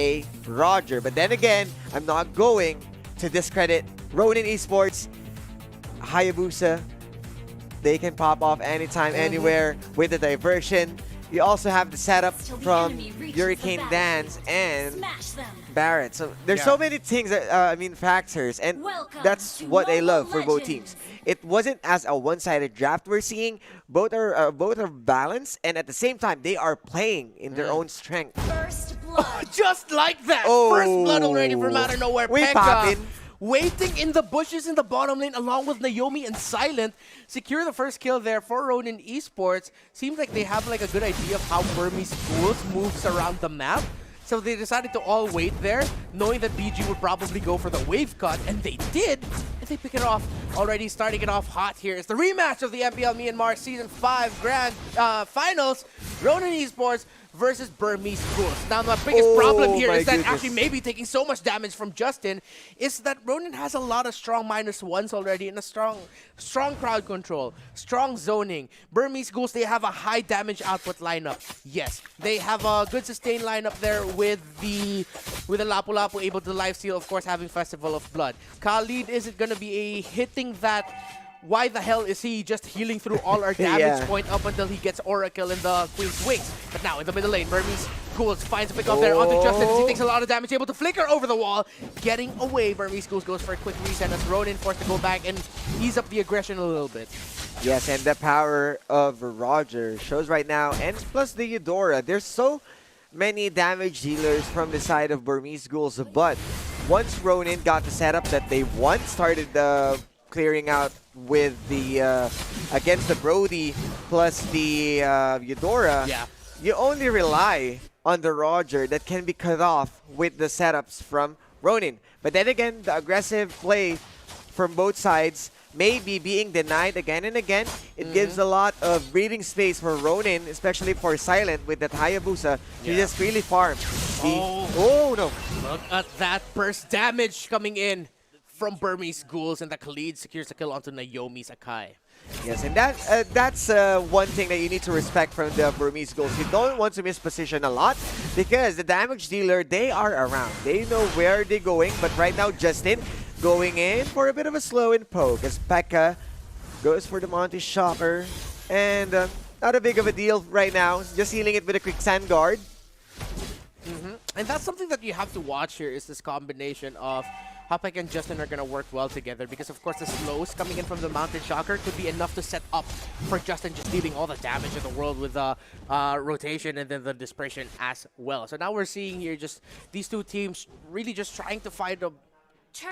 a Roger. But then again, I'm not going to discredit Ronin Esports. Hayabusa, they can pop off anytime, anywhere with the diversion. You also have the setup from Hurricane Dance and Barrett. So there's so many things that, factors, and that's what I love for both teams. It wasn't as a one-sided draft we're seeing. Both are balanced, and at the same time, they are playing in their own strength. First blood. Just like that! First blood already from out of nowhere. Pekka waiting in the bushes in the bottom lane along with Naomi and Silent. Secure the first kill there for Ronin Esports. Seems like they have like a good idea of how Burmese Ghouls moves around the map. So they decided to all wait there, knowing that BG would probably go for the wave cut, and they did, and they pick it off. Already starting it off hot here. It's the rematch of the MPL Myanmar Season 5 Grand Finals. Ronin Esports versus Burmese Ghouls. Now, the biggest problem here is that actually maybe taking so much damage from Justin is that Ronin has a lot of strong -1s already and a strong crowd control, strong zoning. Burmese Ghouls, they have a high damage output lineup. Yes, they have a good sustain lineup there with the Lapu Lapu able to lifesteal, of course, having Festival of Blood. Khalid isn't going to be hitting that. Why the hell is he just healing through all our damage point up until he gets Oracle in the Queen's Wings? But now in the middle lane, Burmese Ghouls finds a pick up there onto Justin as he takes a lot of damage, able to flicker over the wall. Getting away, Burmese Ghouls goes for a quick reset as Ronin forced to go back and ease up the aggression a little bit. Yes, and the power of Roger shows right now, and plus the Eudora. There's so many damage dealers from the side of Burmese Ghouls, but once Ronin got the setup that they once started clearing out with the against the Brody plus the Eudora, you only rely on the Roger that can be cut off with the setups from Ronin. But then again, the aggressive play from both sides may be being denied again and again. It gives a lot of breathing space for Ronin, especially for Silent with that Hayabusa to just really farm. Oh no! Look at that burst damage coming in from Burmese Ghouls, and the Khalid secures the kill onto Naomi's Akai. Yes, and that's one thing that you need to respect from the Burmese Ghouls. You don't want to miss position a lot because the damage dealer, they are around. They know where they're going, but right now Justin going in for a bit of a slow and poke as Pekka goes for the Monty Shocker, and not a big of a deal right now, just healing it with a quick sand guard. And that's something that you have to watch here, is this combination of how Pekka and Justin are going to work well together, because of course the slows coming in from the Mountain Shocker could be enough to set up for Justin just dealing all the damage in the world with the rotation and then the dispersion as well. So now we're seeing here just these two teams really just trying to find a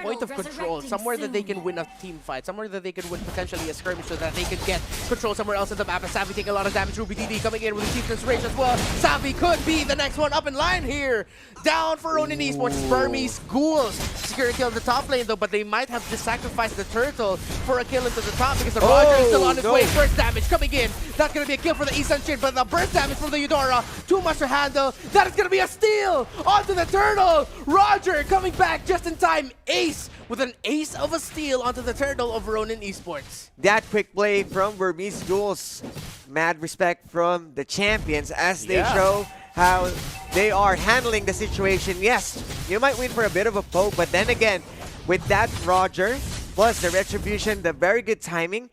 point of control, somewhere that they can win a team fight, somewhere that they can win potentially a skirmish so that they can get control somewhere else in the map. And Savvy taking a lot of damage. Ruby DD coming in with the Chieftain's Rage as well. Savvy could be the next one up in line here. Down for Ronin Esports, Burmese Ghouls. Secure a kill in the top lane though, but they might have to sacrifice the turtle for a kill into the top because the Roger is still on his way. Burst damage coming in. That's going to be a kill for the Isan Shin, but the burst damage from the Eudora, too much to handle. That is going to be a steal onto the turtle. Roger coming back just in time. Ace with an ace of a steal onto the turtle of Ronin Esports. That quick play from Burmese Ghouls. Mad respect from the champions as they show how they are handling the situation. Yes, you might win for a bit of a poke, but then again, with that Roger, plus the retribution, the very good timing,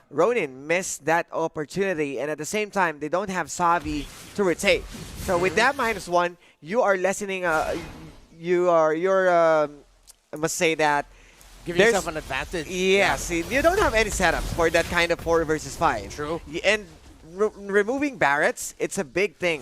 Ronin missed that opportunity, and at the same time, they don't have Savvy to rotate. So with that -1, you are lessening, I must say that giving yourself an advantage. Yes, you don't have any setups for that kind of 4 versus 5. True. And removing Barretts, it's a big thing.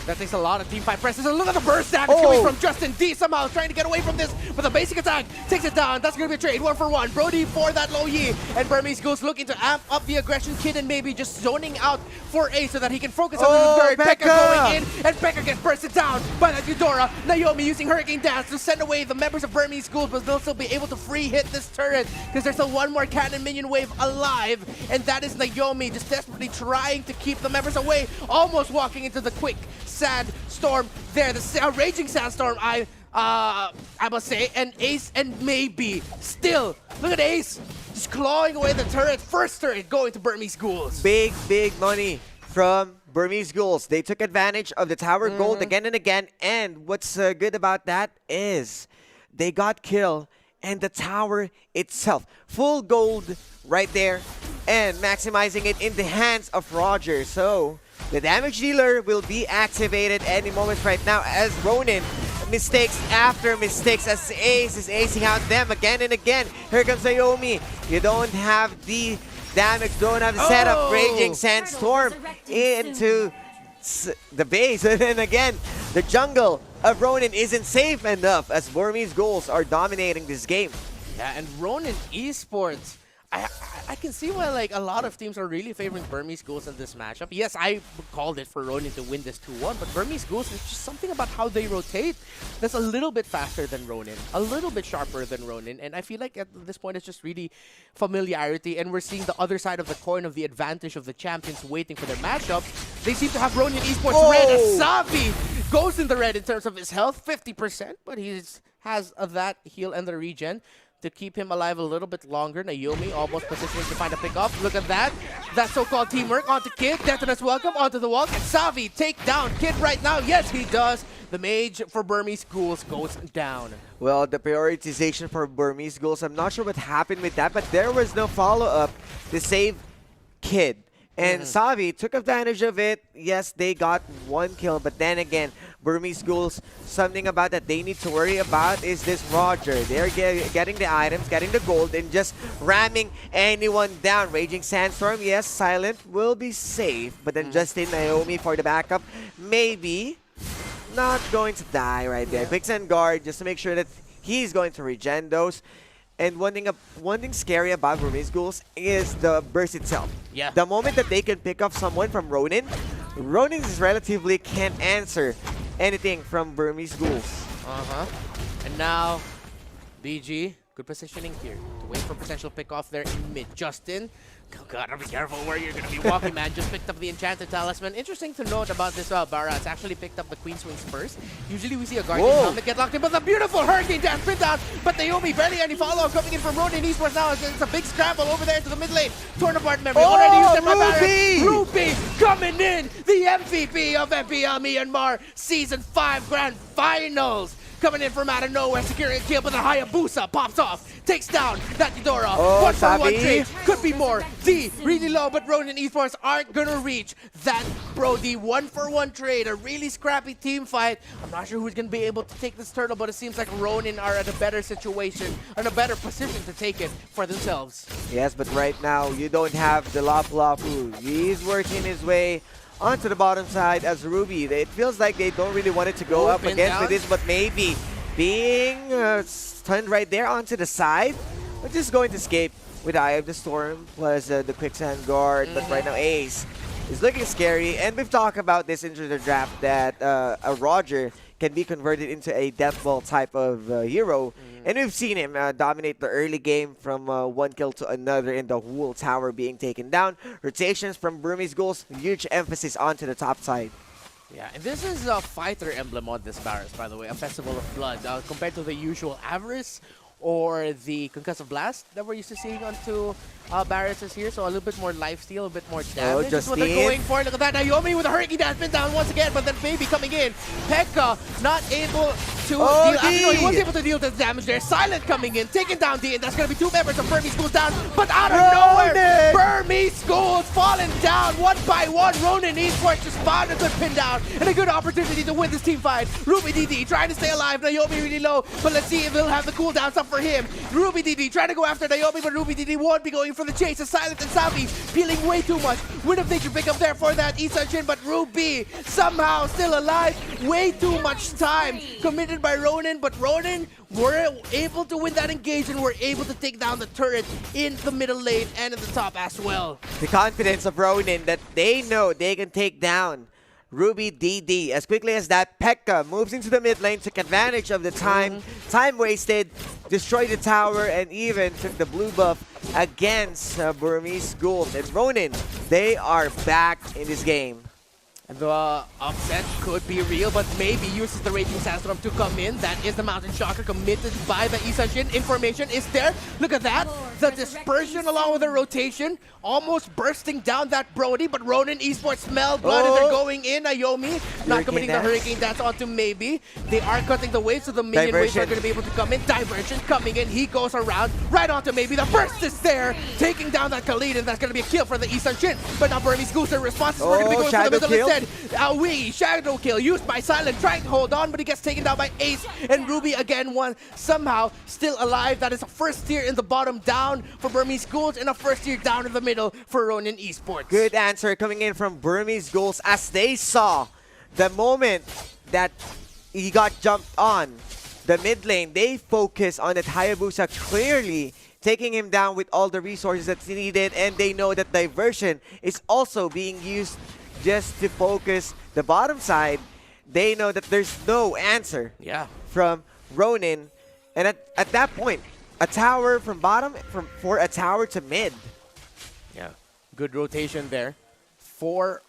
That takes a lot of team fight presence. And look at the burst damage coming from Justin D. Somehow trying to get away from this with a basic attack. Takes it down. That's going to be a trade. 1 for 1. Brody for that low Yi. And Burmese Ghouls looking to amp up the aggression kid and maybe just zoning out for A so that he can focus on the third. Pekka going in. And Pekka gets bursted down by that Eudora. Naomi using Hurricane Dance to send away the members of Burmese Ghouls, but they'll still be able to free hit this turret because there's still one more cannon minion wave alive. And that is Naomi just desperately trying to keep the members away. Almost walking into the quick sandstorm there. The raging sandstorm, I must say. And Ace and maybe still. Look at Ace just clawing away the turret. First turret going to Burmese Ghouls. Big money from Burmese Ghouls, they took advantage of the tower gold again and again. And what's good about that is they got kill and the tower itself. Full gold right there and maximizing it in the hands of Roger. So the damage dealer will be activated any moment right now as Ronin mistakes after mistakes as Ace is acing out them again and again. Here comes Naomi. You don't have the damage, don't have the setup. Raging Sandstorm into the base. And then again, the jungle of Ronin isn't safe enough as Burmese Ghouls are dominating this game. Yeah, and Ronin Esports, I can see why like a lot of teams are really favoring Burmese Ghouls in this matchup. Yes, I called it for Ronin to win this 2-1, but Burmese Ghouls, there's just something about how they rotate that's a little bit faster than Ronin, a little bit sharper than Ronin, and I feel like at this point it's just really familiarity, and we're seeing the other side of the coin of the advantage of the champions waiting for their matchup. They seem to have Ronin Esports red as Savi goes in the red in terms of his health, 50%, but he has that heal and the regen to keep him alive a little bit longer. Naomi almost positioning to find a pick-off. Look at that. That so-called teamwork onto Kid. Detonus welcome onto the wall. Can Savi take down Kid right now? Yes, he does. The mage for Burmese Ghouls goes down. Well, the prioritization for Burmese Ghouls, I'm not sure what happened with that, but there was no follow-up to save Kid. And Savi took advantage of it. Yes, they got one kill, but then again, Burmese Ghouls, something about that they need to worry about is this Roger. They're getting the items, getting the gold, and just ramming anyone down. Raging Sandstorm, yes, Silent will be safe, but then Justin, Naomi for the backup, maybe not going to die right there. Quicksand Guard, just to make sure that he's going to regen those. And one thing scary about Burmese Ghouls is the burst itself. Yeah. The moment that they can pick up someone from Ronin, Ronin is relatively can't answer anything from Burmese Ghouls. And now, BG, good positioning here to wait for potential pick off there in mid. Justin, oh God, be careful where you're going to be walking, man. Just picked up the Enchanted Talisman. Interesting to note about this Barat's actually picked up the Queen's Wings first. Usually we see a Guardian helmet get locked in, but the beautiful Hurricane Dash spin down. But Naomi barely any follow-up coming in from Ronin Esports now. It's a big scramble over there to the mid lane. Torn apart memory. Already used it by Barat. Ruby coming in. The MVP of MPL Myanmar Season 5 Grand Finals. Coming in from out of nowhere, securing a kill, but the Hayabusa pops off, takes down that Ghidorah. One for one trade, could be more. D, really low, but Ronin Esports aren't gonna reach that Brody 1-for-1 trade. A really scrappy team fight. I'm not sure who's gonna be able to take this turtle, but it seems like Ronin are at a better situation, in a better position to take it for themselves. Yes, but right now, you don't have the Lapu. He's working his way onto the bottom side as Ruby. It feels like they don't really want it to go up against with this, but maybe being stunned right there onto the side, but just going to escape with Eye of the Storm plus the Quicksand Guard. But right now, Ace is looking scary, and we've talked about this into the draft that a Roger can be converted into a Death Ball type of hero. And we've seen him dominate the early game from one kill to another in the whole tower being taken down. Rotations from Burmese Ghouls, huge emphasis onto the top side. Yeah, and this is a fighter emblem on this Barras, by the way, a Festival of Blood, compared to the usual Avarice or the Concussive Blast that we're used to seeing onto Barras here. So a little bit more lifesteal, a bit more damage. That's what they're going for. Look at that. Naomi with a Hurricane Dash spin down once again, but then Baby coming in. Pekka not able to deal. Actually, no, he was able to deal the damage there. Silent coming in, taking down D, and that's going to be two members of Burmese Ghouls down. But out of nowhere, Burmese Ghouls falling down one by one. Ronin Esports just found a good pin down and a good opportunity to win this team fight. Ruby DD trying to stay alive. Naomi really low, but let's see if he'll have the cooldowns up for him. Ruby DD trying to go after Naomi, but Ruby DD won't be going for the chase. As Silent and Savi feeling way too much. Wind of Nature pick up there for that Isa Jin, but Ruby somehow still alive. Way too much time committed by Ronin, but Ronin were able to win that engage and were able to take down the turret in the middle lane and in the top as well. The confidence of Ronin that they know they can take down Ruby DD. As quickly as that, Pekka moves into the mid lane, took advantage of the time wasted, destroyed the tower, and even took the blue buff against Burmese Ghouls. And Ronin, they are back in this game. And the upset could be real, but maybe uses the Raging Sandstorm to come in. That is the Mountain Shocker committed by the Isan Shin. Information is there. Look at that. The dispersion along with the rotation. Almost bursting down that Brody, but Ronin Esports smell blood and they're going in. Naomi not committing the Hurricane Dance onto Maybe. They are cutting the wave, so the minion waves are going to be able to come in. Diversion coming in. He goes around right onto Maybe. The burst is there, taking down that Khalid, and that's going to be a kill for the Isan Shin. But now Burmese Ghouls, their responses were going to be going for the middle instead. Shadow kill used by Silent, trying to hold on, but he gets taken down by Ace, and Ruby again somehow still alive. That is a first tier in the bottom down for Burmese Ghouls and a first tier down in the middle for Ronin Esports. Good answer coming in from Burmese Ghouls as they saw the moment that he got jumped on the mid lane. They focus on that Hayabusa clearly taking him down with all the resources that's needed, and they know that diversion is also being used just to focus the bottom side. They know that there's no answer from Ronin, and at that point, a tower from bottom for a tower to mid. Yeah, good rotation there for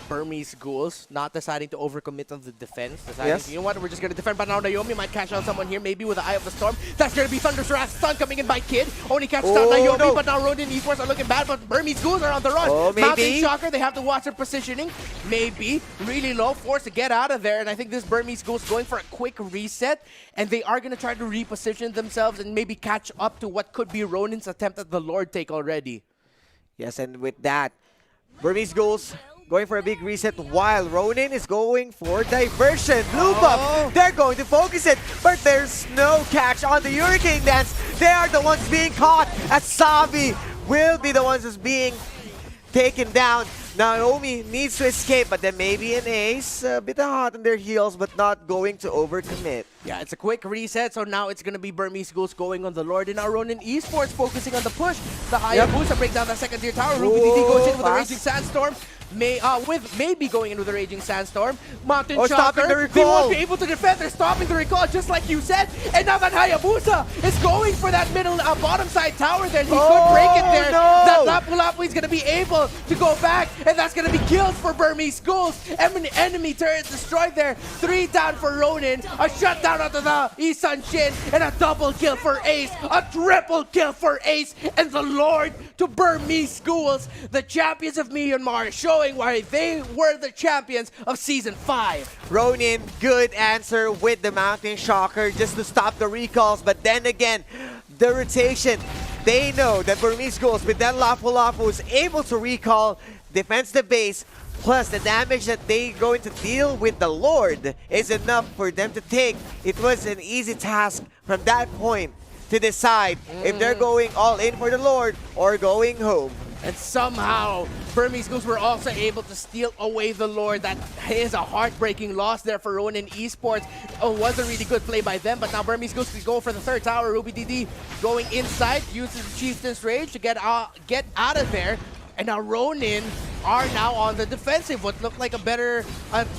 Burmese Ghouls, not deciding to overcommit on the defense. Deciding, you know what, we're just going to defend, but now Naomi might catch out someone here, maybe with the Eye of the Storm. That's going to be Thunder's Wrath Stun coming in by Kid. Only catches out Naomi, but now Ronin Esports are looking bad, but Burmese Ghouls are on the run. Mountain Shocker, they have to watch their positioning. Maybe really low, forced to get out of there, and I think this Burmese Ghouls going for a quick reset, and they are going to try to reposition themselves and maybe catch up to what could be Ronin's attempt at the Lord take already. Yes, and with that, Burmese Ghouls going for a big reset while Ronin is going for diversion. Blue buff, they're going to focus it, but there's no catch on the Hurricane Dance. They are the ones being caught as Savi will be the ones who's being taken down. Naomi needs to escape, but then maybe an Ace, a bit hot on their heels, but not going to overcommit. Yeah, it's a quick reset, so now it's going to be Burmese Ghouls going on the Lord. And now Ronin Esports focusing on the push. The Hayabusa break down that second tier tower. Ruby DD goes in with a Raging Sandstorm. With maybe going into the Raging Sandstorm. Mountain Shocker, they won't be able to defend. They're stopping the recall, just like you said. And now that Hayabusa is going for that middle bottom side tower there. He could break it there. That Lapu-Lapu is going to be able to go back, and that's going to be killed for Burmese Ghouls. Enemy turret destroyed there. 3 down for Ronin. A shutdown onto the Isan Shin, and a double kill for Ace. A triple kill for Ace, and the Lord to Burmese Ghouls, the champions of Myanmar, showing why they were the champions of Season 5. Ronin, good answer with the Mountain Shocker just to stop the recalls, but then again, the rotation. They know that Burmese Ghouls with that Lapu-Lapu is able to recall, defends the base, plus the damage that they're going to deal with the Lord is enough for them to take. It was an easy task from that point to decide if they're going all in for the Lord or going home. And somehow, Burmese Ghouls were also able to steal away the Lord. That is a heartbreaking loss there for Ronin Esports. It was a really good play by them, but now Burmese Ghouls can go for the third tower. Ruby DD going inside, uses the Chieftain's Rage to get out of there. And now Ronin are now on the defensive. What looked like a better,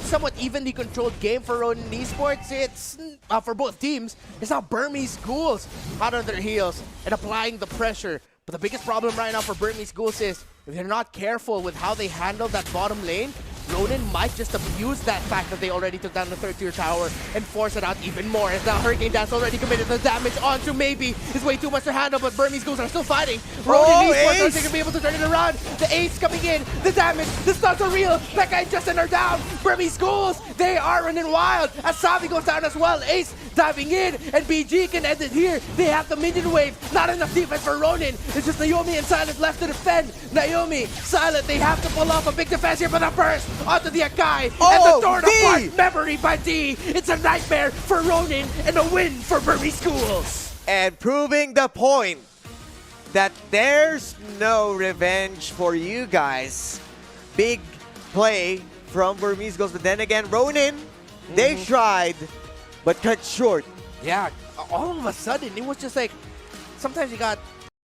somewhat evenly controlled game for Ronin Esports. It's for both teams. It's now Burmese Ghouls out on their heels and applying the pressure. But the biggest problem right now for Burmese Ghouls is if they're not careful with how they handle that bottom lane, Ronin might just abuse that fact that they already took down the third tier tower and force it out even more. As now Hurricane Dance already committed the damage onto Maybe. It's way too much to handle, but Burmese Ghouls are still fighting. Ronin Esports are going to be able to turn it around. The Ace coming in, the damage, the stuns are real. Becca and Justin are down. Burmese Ghouls, they are running wild. As Savi goes down as well. Ace diving in, and BG can end it here. They have the minion wave. Not enough defense for Ronin. It's just Naomi and Silent left to defend. Naomi, Silent, they have to pull off a big defense here for the burst onto the Akai. And the Torn Apart memory by D. It's a nightmare for Ronin and a win for Burmese Ghouls. And proving the point that there's no revenge for you guys. Big play from Burmese Ghouls, but then again, Ronin, they tried, but cut short. Yeah, all of a sudden, it was just like, sometimes you got